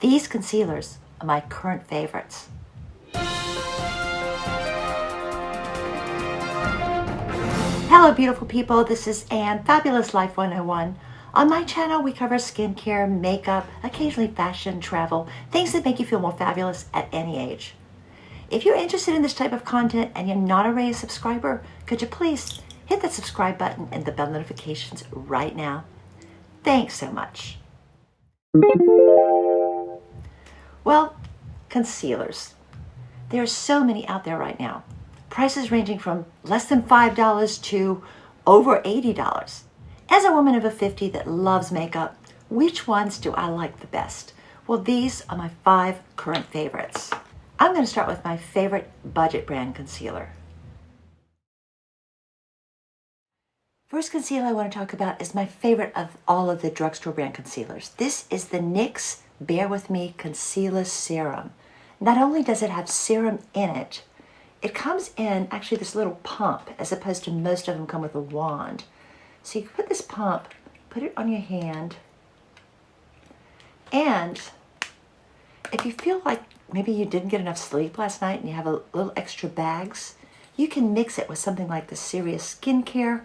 These concealers are my current favorites. Hello beautiful people, this is Anne, Fabulous Life 101. On my channel we cover skincare, makeup, occasionally fashion, travel, things that make you feel more fabulous at any age. If you're interested in this type of content and you're not already a subscriber, could you please hit that subscribe button and the bell notifications right now? Thanks so much. Well, concealers. There are so many out there right now. Prices ranging from less than $5 to over $80. As a woman over 50 that loves makeup, which ones do I like the best? Well, these are my 5 current favorites. I'm going to start with my favorite budget brand concealer. First concealer I want to talk about is my favorite of all of the drugstore brand concealers. This is the NYX Bear With Me Concealer Serum. Not only does it have serum in it, it comes in actually this little pump as opposed to most of them come with a wand. So you put this pump, put it on your hand, and if you feel like maybe you didn't get enough sleep last night and you have a little extra bags, you can mix it with something like the Serious Skincare.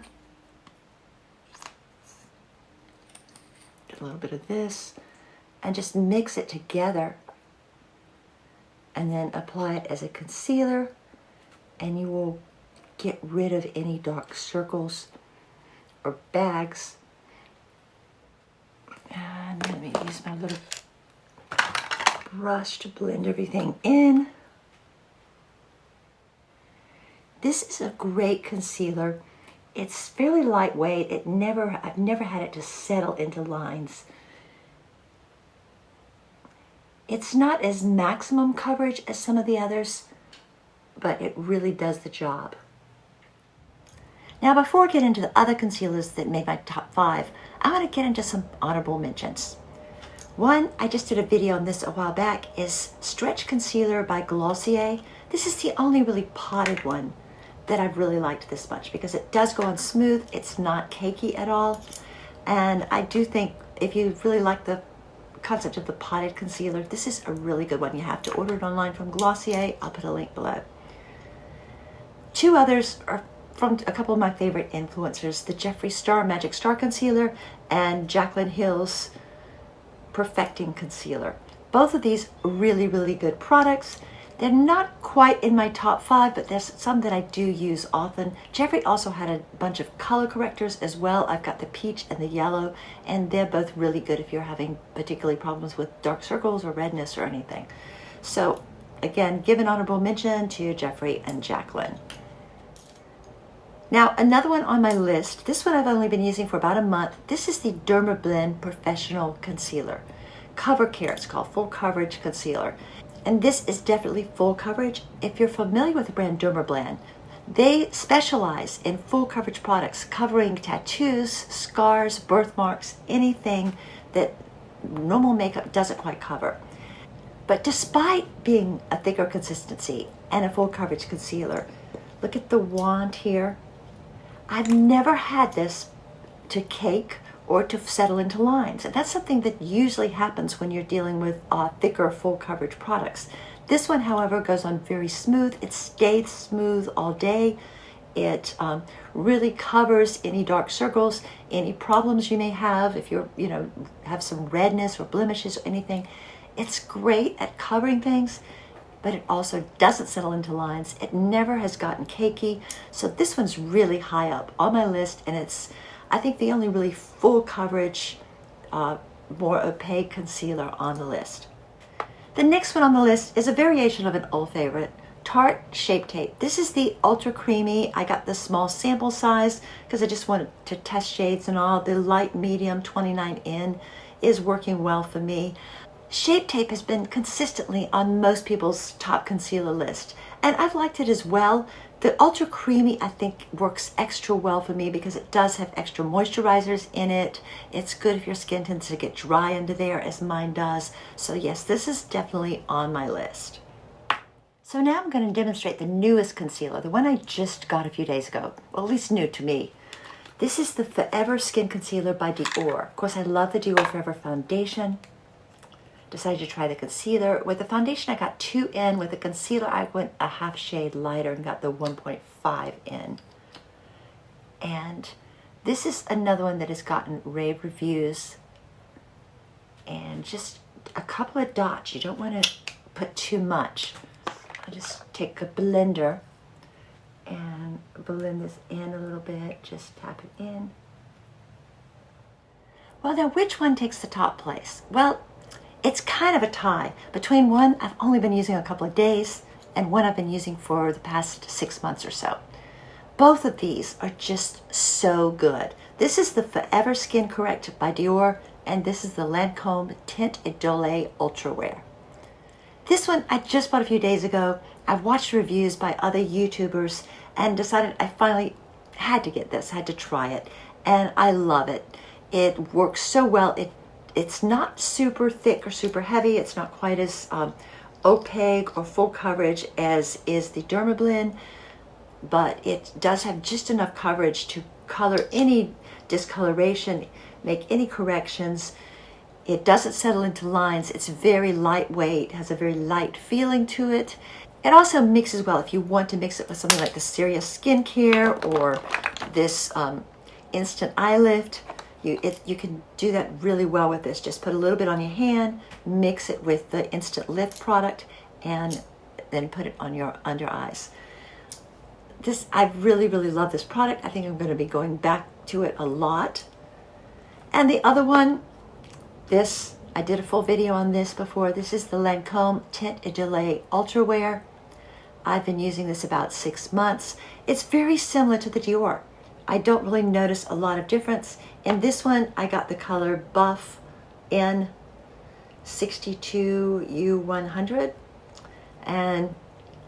Get a little bit of this and just mix it together and then apply it as a concealer, and you will get rid of any dark circles or bags. And let me use my little brush to blend everything in. This is a great concealer. It's fairly lightweight. I've never had it to settle into lines. It's not as maximum coverage as some of the others, but it really does the job. Now, before I get into the other concealers that made my top 5, I want to get into some honorable mentions. One, I just did a video on this a while back, is Stretch Concealer by Glossier. This is the only really potted one that I've really liked this much because it does go on smooth. It's not cakey at all. And I do think if you really like the concept of the potted concealer, this is a really good one. You have to order it online from Glossier. I'll put a link below. 2 others are from a couple of my favorite influencers, the Jeffree Star Magic Star Concealer and Jaclyn Hill's Perfecting Concealer. Both of these really, really good products. They're not quite in my top 5, but there's some that I do use often. Jeffree also had a bunch of color correctors as well. I've got the peach and the yellow, and they're both really good if you're having particularly problems with dark circles or redness or anything. So again, give an honorable mention to Jeffree and Jaclyn. Now, another one on my list, this one I've only been using for about a month. This is the Dermablend Professional Concealer. Cover Care, it's called Full Coverage Concealer. And this is definitely full coverage. If you're familiar with the brand Dermablend, they specialize in full coverage products covering tattoos, scars, birthmarks, anything that normal makeup doesn't quite cover. But despite being a thicker consistency and a full coverage concealer, look at the wand here. I've never had this to cake or to settle into lines. And that's something that usually happens when you're dealing with thicker full coverage products. This one, however, goes on very smooth. It stays smooth all day. It really covers any dark circles, any problems you may have if you're, have some redness or blemishes or anything. It's great at covering things, but it also doesn't settle into lines. It never has gotten cakey. So this one's really high up on my list, and it's, I think, the only really full coverage, more opaque concealer on the list. The next one on the list is a variation of an old favorite, Tarte Shape Tape. This is the Ultra Creamy. I got the small sample size because I just wanted to test shades and all. The light medium 29N is working well for me. Shape Tape has been consistently on most people's top concealer list, and I've liked it as well. The Ultra Creamy, I think, works extra well for me because it does have extra moisturizers in it. It's good if your skin tends to get dry under there, as mine does. So yes, this is definitely on my list. So now I'm going to demonstrate the newest concealer, the one I just got a few days ago, well, at least new to me. This is the Forever Skin Concealer by Dior. Of course, I love the Dior Forever Foundation. decided to try the concealer. With the foundation, I got 2 in. With the concealer, I went a half shade lighter and got the 1.5 in. And this is another one that has gotten rave reviews. And just a couple of dots. You don't want to put too much. I'll just take a blender and blend this in a little bit. Just tap it in. Well, now which one takes the top place? Well, it's kind of a tie between one I've only been using a couple of days and one I've been using for the past 6 months or so. Both of these are just so good. This is the Forever Skin Correct by Dior, and this is the Lancome Tint Idole Ultra Wear. This one I just bought a few days ago. I've watched reviews by other YouTubers and decided I finally had to get this, had to try it, and I love it. It works so well. It's not super thick or super heavy. It's not quite as opaque or full coverage as is the Dermablend, but it does have just enough coverage to color any discoloration, make any corrections. It doesn't settle into lines. It's very lightweight, has a very light feeling to it. It also mixes well if you want to mix it with something like the Serious Skincare or this Instant Eye Lift. You can do that really well with this. Just put a little bit on your hand, mix it with the Instant Lift product, and then put it on your under eyes. I really, really love this product. I think I'm going to be going back to it a lot. And the other one, I did a full video on this before. This is the Lancome Tint Idole Ultra Wear. I've been using this about 6 months. It's very similar to the Dior. I don't really notice a lot of difference. In this one, I got the color Buff N62U100, and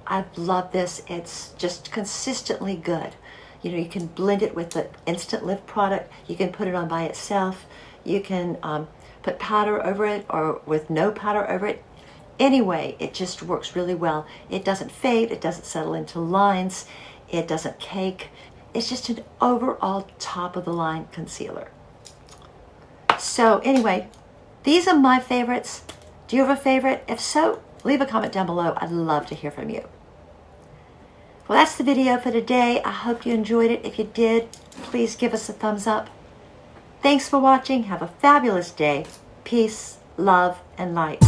I love this. It's just consistently good. You know, you can blend it with the Instant Lift product. You can put it on by itself. You can put powder over it or with no powder over it. Anyway, it just works really well. It doesn't fade. It doesn't settle into lines. It doesn't cake. It's just an overall top-of-the-line concealer. So anyway, these are my favorites. Do you have a favorite? If so, leave a comment down below. I'd love to hear from you. Well, that's the video for today. I hope you enjoyed it. If you did, please give us a thumbs up. Thanks for watching. Have a fabulous day. Peace, love, and light.